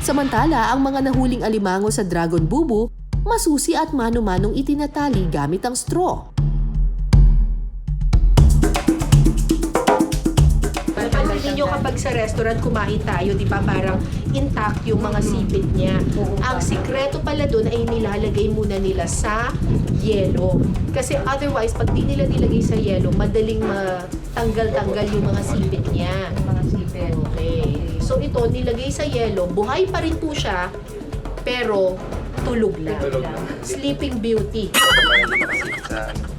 Samantala, ang mga nahuling alimango sa Dragon Bubu, masusi at mano-manong itinatali gamit ang straw. Napansin nyo kapag sa restaurant kumain tayo, di ba parang intact yung mga sipit niya. Ang sikreto pala doon ay nilalagay muna nila sa yelo. Kasi otherwise, pag di nila nilagay sa yelo, madaling matanggal-tanggal yung mga sipit niya. Mga sipit. Okay. So ito, nilagay sa yelo, buhay pa rin po siya, pero tulog lang. Sleeping Beauty.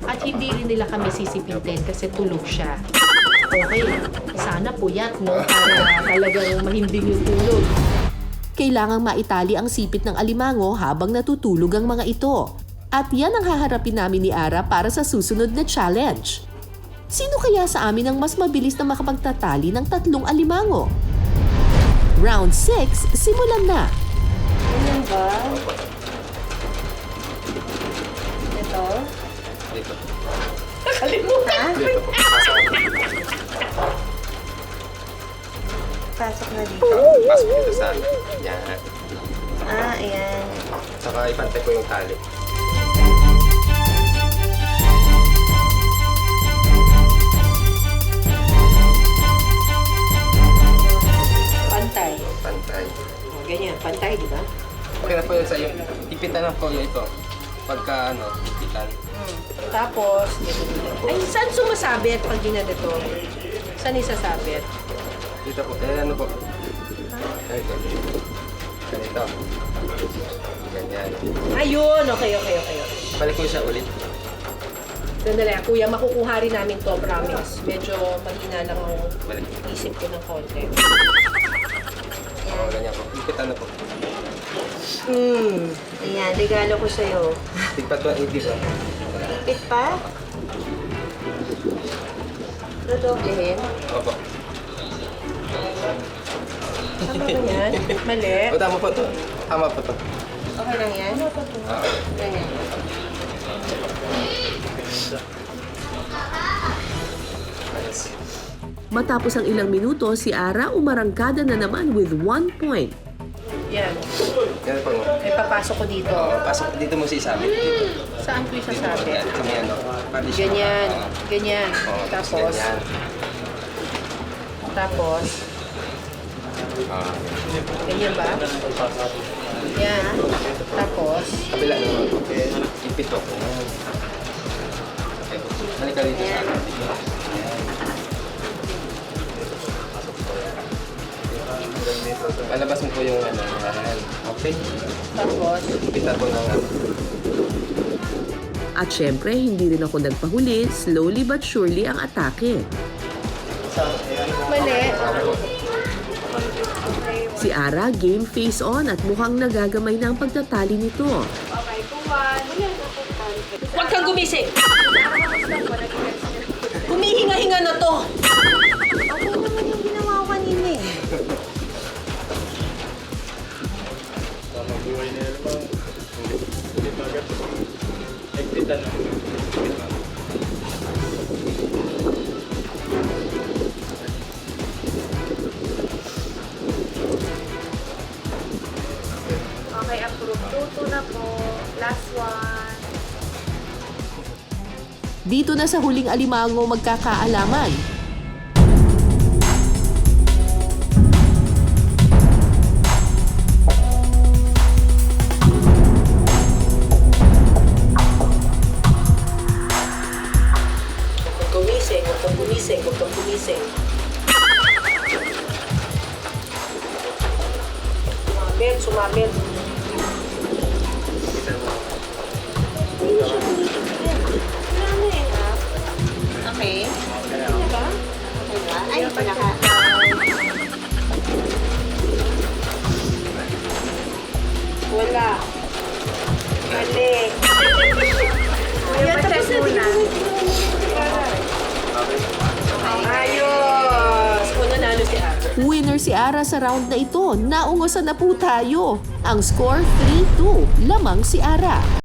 At hindi rin nila kami sisipitin kasi tulog siya. Okay, sana puyat, no? Para talagang mahimbing yung tulog. Kailangang maitali ang sipit ng alimango habang natutulog ang mga ito. At yan ang haharapin namin ni Ara para sa susunod na challenge. Sino kaya sa amin ang mas mabilis na makapagtatali ng 3 alimango? Round 6, simulan na! Ganyan ba? Ito? Dito. Nakalimutan! Dito po. Pasok na dito. Pasok dito sa yan. Ah, ayan. Saka ipantay ko yung tali. Pantay. Pantay. Ganyan, pantay, di ba? Okay na po yun sa'yo. Ipitan lang po yun ito. Pagka ipitan. Tapos, ay, saan sumasabit pag ginanito? Saan isasabit? Dito po. Ano po? Ganito. Ganito. Ganyan. Ayun! Okay. Balik ko siya ulit. Sandali, kuya, makukuha rin namin to, promise. Medyo mahina lang ang Balik. isip ko ng konti. Oo, ganyan po. Ipitan na po. Ayan, regalo ko sa'yo. Tigpat ba? Hindi ba? Ipit pa? Dodoblehin. Opo. Tama ba yan? Mali. O, tama po to. Tama po to. Okay lang yan? Oo. Ganyan. Matapos ang ilang minuto, si Ara umarangkada na naman with 1 point. Yan. Yan po. May papasok ko dito. Oo, pasok dito mo si isabit. Dito. Saan ko Dito po. isasabit? Yan. Sa may ano. Partition. Ganyan. Oo. Ganyan. Oo, Tapos, ganyan. tapos, Oo. ganyan ba? Yan. Tapos, Kabila naman. Okay. Ipito. Okay. Halika dito sa akin. Palabas mo po yung ano. Yan. Okay. tapos, Ipitan po ng ano. At syempre, hindi rin ako nagpahuli, slowly but surely ang atake. mali. Si Ara game face on at mukhang nagagamay na ang pagtatali nito. Huwag kang gumising! Humihinga-hinga na to! Okay naman yung ginawa ko kanina eh. Okay, approve. Tuto na po. Last one. Dito na sa huling alimango magkakaalaman. Huwag kang gumising. Sumamit. Okay. Okay ba? Ay, pinaka. Wala. Mali. Ayaw pa check muna. Ayos! Kung nanalo si Ara. Winner si Ara sa round na ito. Naungosan na po tayo. Ang score 3-2. Lamang si Ara.